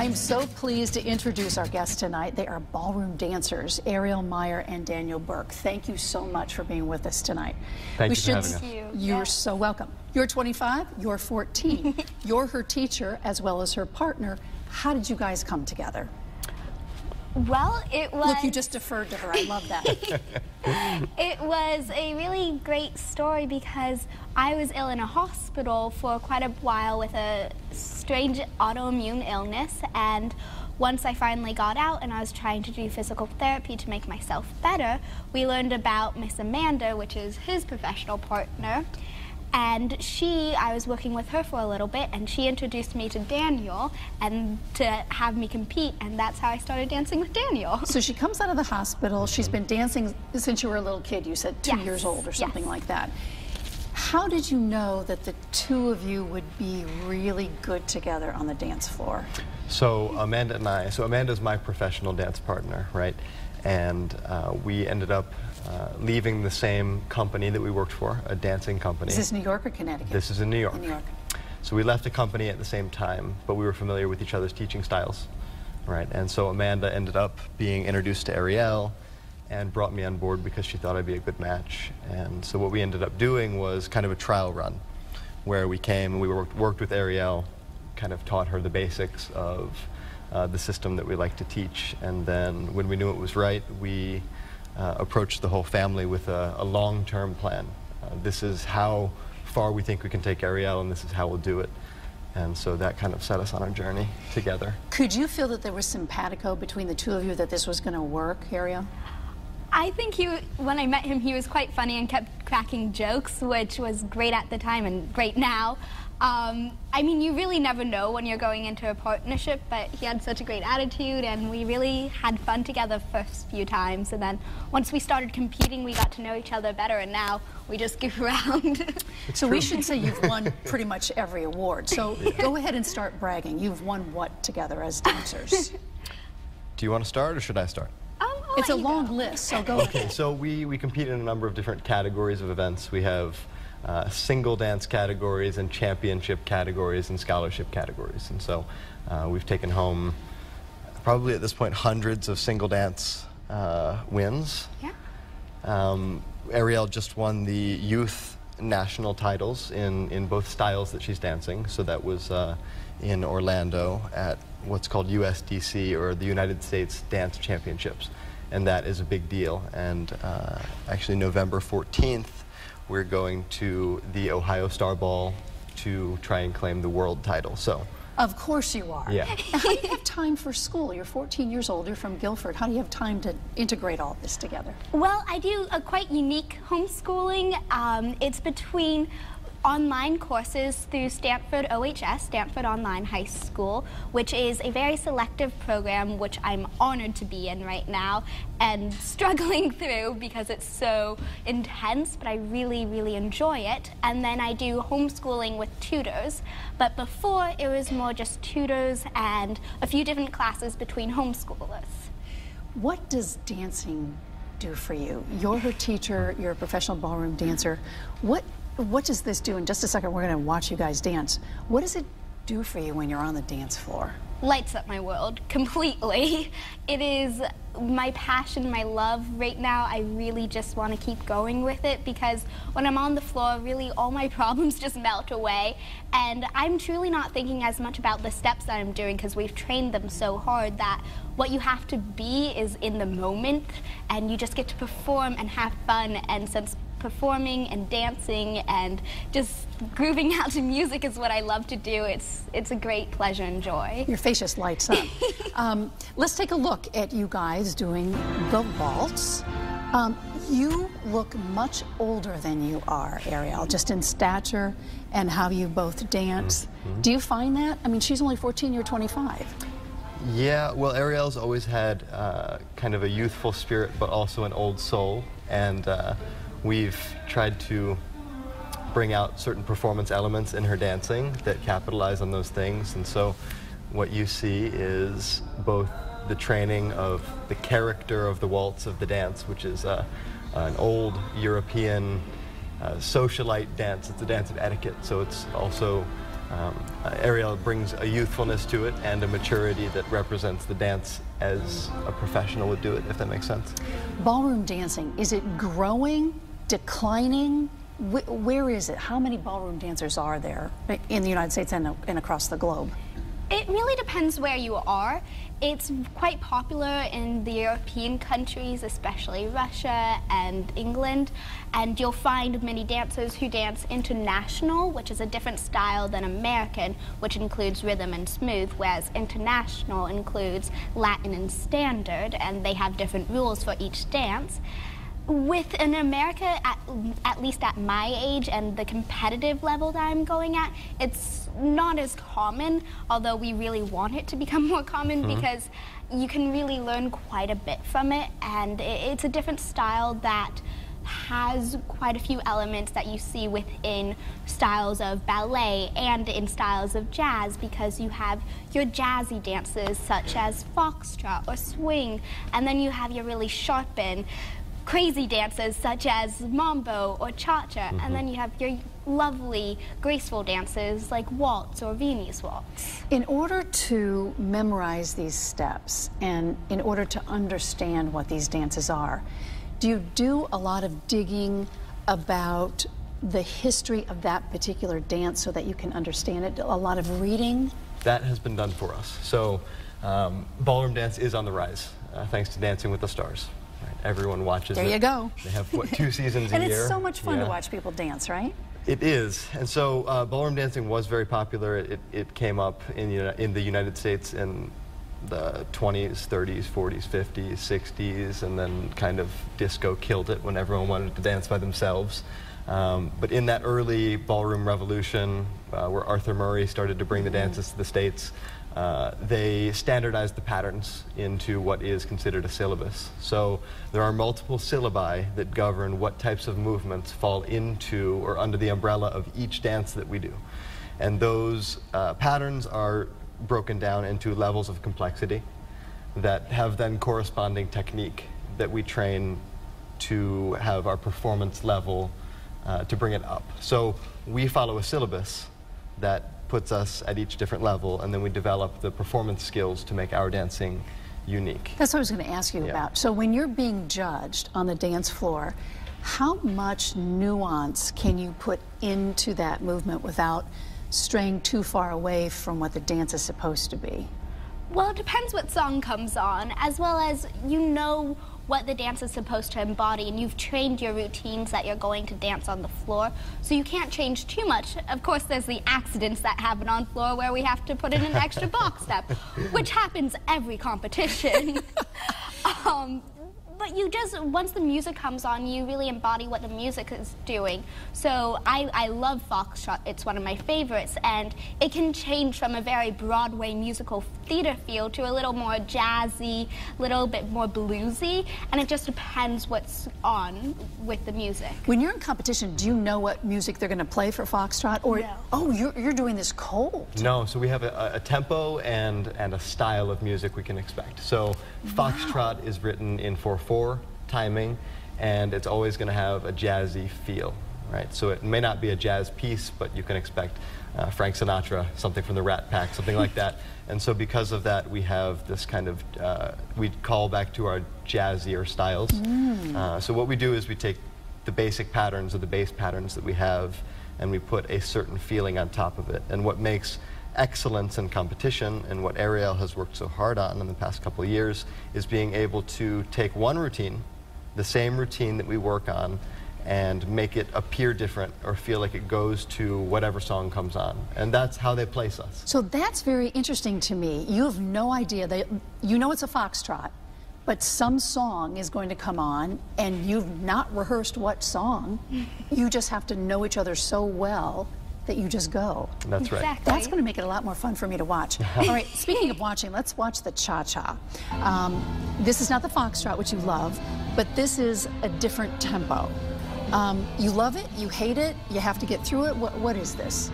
I'm so pleased to introduce our guests tonight. They are ballroom dancers, Ariel Meyer and Daniel Burke. Thank you so much for being with us tonight. Thank you for having us. You're so welcome. You're 25, you're 14. You're her teacher as well as her partner. How did you guys come together? Well, it was... Look, you just deferred to her. I love that. It was a really great story because I was ill in a hospital for quite a while with a strange autoimmune illness, and once I finally got out and I was trying to do physical therapy to make myself better, we learned about Miss Amanda, which is his professional partner. And I was working with her for a little bit, and she introduced me to Daniel and to have me compete, and that's how I started dancing with Daniel. So she comes out of the hospital. She's been dancing since you were a little kid. You said 2 years old or something like that. How did you know that the two of you would be really good together on the dance floor? So Amanda and I, Amanda's my professional dance partner, right? And we ended up leaving the same company that we worked for, a dancing company. Is this New York or Connecticut? This is in New York. In New York. So we left a company at the same time, but we were familiar with each other's teaching styles, right? And so Amanda ended up being introduced to Ariel and brought me on board because she thought I'd be a good match. And so what we ended up doing was kind of a trial run, where we came and we worked with Ariel, kind of taught her the basics of the system that we like to teach, and then when we knew it was right, we approached the whole family with a long-term plan. This is how far we think we can take Ariel, and this is how we'll do it. And so that kind of set us on our journey together. Could you feel that there was simpatico between the two of you, that this was going to work, Ariel? I think when I met him, he was quite funny and kept cracking jokes, which was great at the time and great now. I mean, you really never know when you're going into a partnership, but he had such a great attitude, and we really had fun together the first few times. And then once we started competing, we got to know each other better, and now we just goof around. So we should say you've won pretty much every award. So go ahead and start bragging. You've won what together as dancers? Do you want to start, or should I start? It's a long list, so go ahead. Okay, so we compete in a number of different categories of events. We have single dance categories and championship categories and scholarship categories. And so we've taken home probably at this point hundreds of single dance wins. Yeah. Ariel just won the youth national titles in both styles that she's dancing. So that was in Orlando at what's called USDC, or the United States Dance Championships. And that is a big deal. And actually November 14th, we're going to the Ohio Star Ball to try and claim the world title. So, of course you are. Yeah. How do you have time for school? You're 14 years old, you're from Guilford. How do you have time to integrate all this together? Well, I do a quite unique homeschooling. It's between online courses through Stanford OHS, Stanford Online High School, which is a very selective program which I'm honored to be in right now and struggling through because it's so intense, but I really, really enjoy it. And then I do homeschooling with tutors, but before it was more just tutors and a few different classes between homeschoolers. What does dancing do for you? You're her teacher, you're a professional ballroom dancer. What does this do? In just a second, we're going to watch you guys dance. What does it do for you when you're on the dance floor? Lights up my world completely. It is my passion, my love right now. I really just want to keep going with it because when I'm on the floor, really all my problems just melt away. And I'm truly not thinking as much about the steps that I'm doing because we've trained them so hard that what you have to be is in the moment, and you just get to perform and have fun. And since performing and dancing and just grooving out to music is what I love to do, it's a great pleasure and joy. Your face just lights up. Let's take a look at you guys doing the waltz. You look much older than you are, Ariel, just in stature and how you both dance. Do you find that? I mean, she's only 14, you're 25. Yeah, well, Ariel's always had kind of a youthful spirit, but also an old soul, and we've tried to bring out certain performance elements in her dancing that capitalize on those things. And so what you see is both the training of the character of the waltz of the dance, which is an old European socialite dance. It's a dance of etiquette, so it's also Ariel brings a youthfulness to it and a maturity that represents the dance as a professional would do it, if that makes sense. Ballroom dancing, is it growing, declining? Where is it? How many ballroom dancers are there in the United States and across the globe? It really depends where you are. It's quite popular in the European countries, especially Russia and England, and you'll find many dancers who dance international, which is a different style than American, which includes rhythm and smooth, whereas international includes Latin and standard, and they have different rules for each dance. Within America, at least at my age and the competitive level that I'm going at, it's not as common, although we really want it to become more common because you can really learn quite a bit from it, and it's a different style that has quite a few elements that you see within styles of ballet and in styles of jazz, because you have your jazzy dances such as foxtrot or swing, and then you have your really sharp and crazy dances such as mambo or ChaCha, and then you have your lovely graceful dances like waltz or Viennese waltz. In order to memorize these steps and in order to understand what these dances are, do you do a lot of digging about the history of that particular dance so that you can understand it? A lot of reading? That has been done for us. So ballroom dance is on the rise, thanks to Dancing with the Stars. Right? Everyone watches it. There you go. They have, what, 2 seasons a year? And it's so much fun to watch people dance, right? It is. And so ballroom dancing was very popular. It came up in the United States in the 20s, 30s, 40s, 50s, 60s, and then kind of disco killed it when everyone wanted to dance by themselves. But in that early ballroom revolution, where Arthur Murray started to bring the dances to the States, they standardized the patterns into what is considered a syllabus. So there are multiple syllabi that govern what types of movements fall into or under the umbrella of each dance that we do. And those patterns are broken down into levels of complexity that have then corresponding technique that we train to have our performance level to bring it up. So we follow a syllabus that puts us at each different level, and then we develop the performance skills to make our dancing unique. That's what I was going to ask you about. So when you're being judged on the dance floor, how much nuance can you put into that movement without straying too far away from what the dance is supposed to be? Well, it depends what song comes on, as well as you know what the dance is supposed to embody, and you've trained your routines that you're going to dance on the floor, so you can't change too much. Of course, there's the accidents that happen on floor where we have to put in an extra box step, which happens every competition. But you just, once the music comes on, you really embody what the music is doing. So I love Foxtrot. It's one of my favorites, and it can change from a very Broadway musical theater feel to a little more jazzy, little bit more bluesy, and it just depends what's on with the music. When you're in competition, do you know what music they're going to play for Foxtrot? Or, no. Oh, you're doing this cold. No, so we have a tempo and a style of music we can expect. So Foxtrot is written in 4/4 timing, and it's always going to have a jazzy feel, right? So it may not be a jazz piece, but you can expect Frank Sinatra, something from the Rat Pack, something like that. And so because of that, we have this kind of, we call back to our jazzier styles. So what we do is we take the basic patterns or the bass patterns that we have, and we put a certain feeling on top of it. And what makes excellence in competition, and what Ariel has worked so hard on in the past couple of years, is being able to take one routine, the same routine that we work on, and make it appear different or feel like it goes to whatever song comes on. And that's how they place us. So that's very interesting to me. You have no idea that, you know it's a foxtrot, but some song is going to come on, and you've not rehearsed what song. You just have to know each other so well that you just go. That's right. Exactly. That's going to make it a lot more fun for me to watch. All right, speaking of watching, let's watch the ChaCha. This is not the Foxtrot, which you love, but this is a different tempo. You love it, you hate it, you have to get through it. What is this?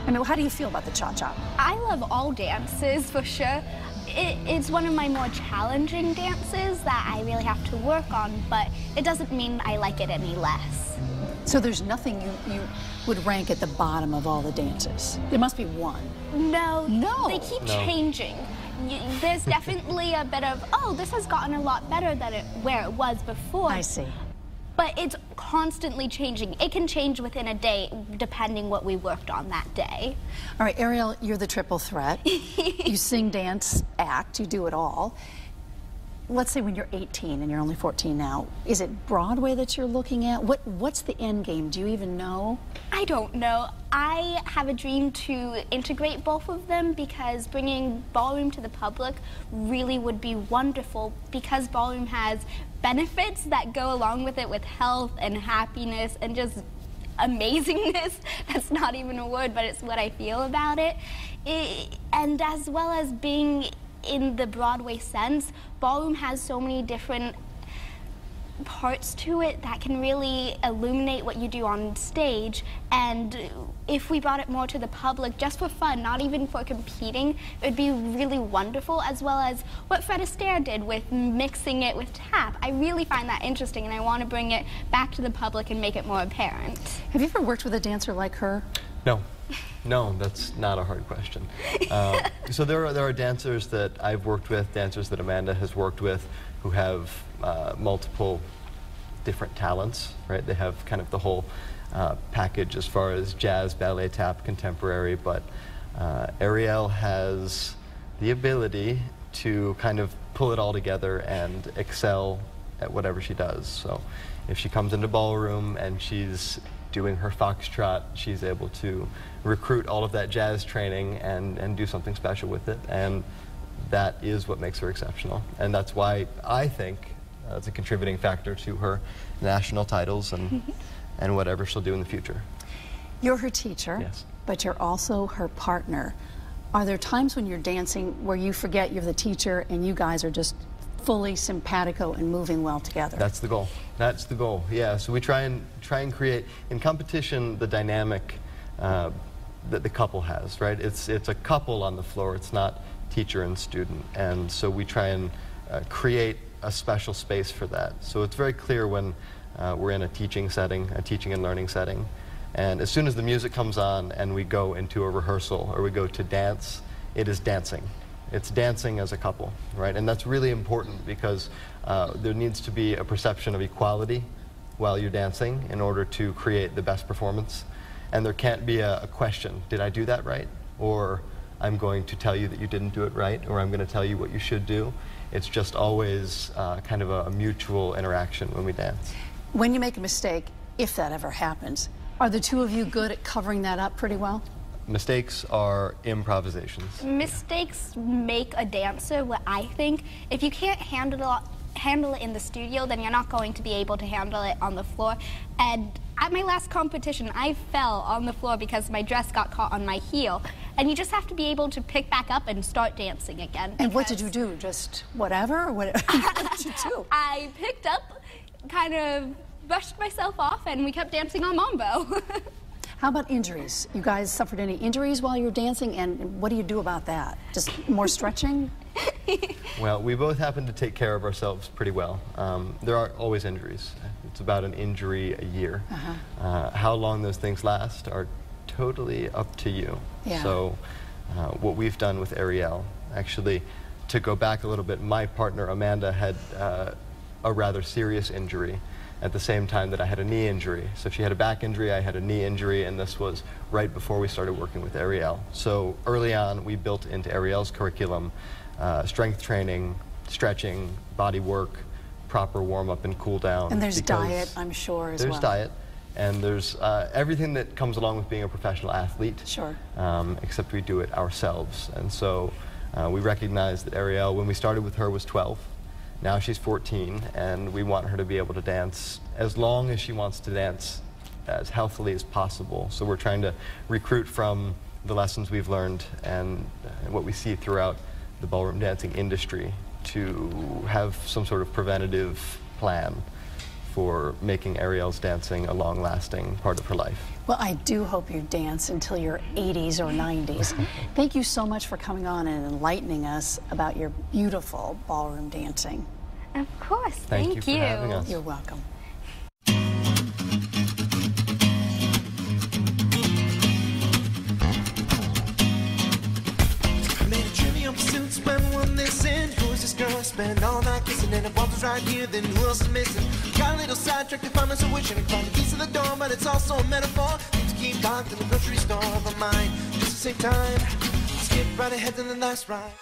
I mean, how do you feel about the ChaCha? I love all dances, for sure. It's one of my more challenging dances that I really have to work on, but it doesn't mean I like it any less. So there's nothing you would rank at the bottom of all the dances. There must be one. No. No. They keep changing. There's definitely a bit of, oh, this has gotten a lot better than where it was before. I see. But it's constantly changing. It can change within a day, depending what we worked on that day. All right, Ariel, you're the triple threat. You sing, dance, act, you do it all. Let's say when you're 18 and you're only 14 now, is it Broadway that you're looking at? What's the end game? Do you even know? I don't know. I have a dream to integrate both of them because bringing ballroom to the public really would be wonderful because ballroom has benefits that go along with it with health and happiness and just amazingness. That's not even a word, but it's what I feel about it. And as well as being in the Broadway sense, ballroom has so many different parts to it that can really illuminate what you do on stage, and if we brought it more to the public just for fun, not even for competing, it would be really wonderful, as well as what Fred Astaire did with mixing it with tap. I really find that interesting and I want to bring it back to the public and make it more apparent. Have you ever worked with a dancer like her? No. No, that's not a hard question. So there are dancers that I've worked with, dancers that Amanda has worked with, who have multiple different talents, right? They have kind of the whole package as far as jazz, ballet, tap, contemporary, but Ariel has the ability to kind of pull it all together and excel at whatever she does. So if she comes into ballroom and she's doing her Foxtrot, she's able to recruit all of that jazz training and do something special with it, and that is what makes her exceptional. And that's why I think it's a contributing factor to her national titles and whatever she'll do in the future. You're her teacher, yes, but you're also her partner. Are there times when you're dancing where you forget you're the teacher and you guys are just fully simpatico and moving well together? That's the goal. That's the goal. Yeah. So we try and create in competition the dynamic that the couple has. Right. It's a couple on the floor. It's not teacher and student. And so we try and create a special space for that. So it's very clear when we're in a teaching setting, a teaching and learning setting, and as soon as the music comes on and we go into a rehearsal or we go to dance, it is dancing. It's dancing as a couple, right? And that's really important because there needs to be a perception of equality while you're dancing in order to create the best performance. And there can't be a question, did I do that right? Or I'm going to tell you that you didn't do it right, or I'm going to tell you what you should do. It's just always kind of a mutual interaction when we dance. When you make a mistake, if that ever happens, are the two of you good at covering that up pretty well? Mistakes are improvisations. Mistakes make a dancer, what I think. If you can't handle it in the studio, then you're not going to be able to handle it on the floor. And at my last competition, I fell on the floor because my dress got caught on my heel. And you just have to be able to pick back up and start dancing again. And what did you do? Just whatever? Or what did you do? I picked up, kind of brushed myself off, and we kept dancing on Mambo. How about injuries? You guys suffered any injuries while you're dancing, and what do you do about that? Just more stretching? Well, we both happen to take care of ourselves pretty well. There are always injuries. It's about an injury a year. How long those things last are totally up to you. Yeah. So what we've done with Ariel, actually, to go back a little bit, my partner Amanda had a rather serious injury at the same time that I had a knee injury. So she had a back injury, I had a knee injury, and this was right before we started working with Ariel. So early on, we built into Ariel's curriculum strength training, stretching, body work, proper warm-up and cool-down. And there's diet, I'm sure, as well. There's diet, and there's everything that comes along with being a professional athlete. Sure. Except we do it ourselves. And so we recognized that Ariel, when we started with her, was 12. Now she's 14, and we want her to be able to dance as long as she wants to dance, as healthily as possible. So we're trying to recruit from the lessons we've learned and what we see throughout the ballroom dancing industry to have some sort of preventative plan for making Ariel's dancing a long-lasting part of her life. Well, I do hope you dance until your 80s or 90s. Thank you so much for coming on and enlightening us about your beautiful ballroom dancing. Of course, Thank you for having us. You're welcome. spend all night kissing, and if Walter's right here, then who else is missing? Got a little sidetracked if I'm so wishing I find the keys to the door, but it's also a metaphor. Things keep locked in the grocery store, but mine just to save time. Skip right ahead to the last ride.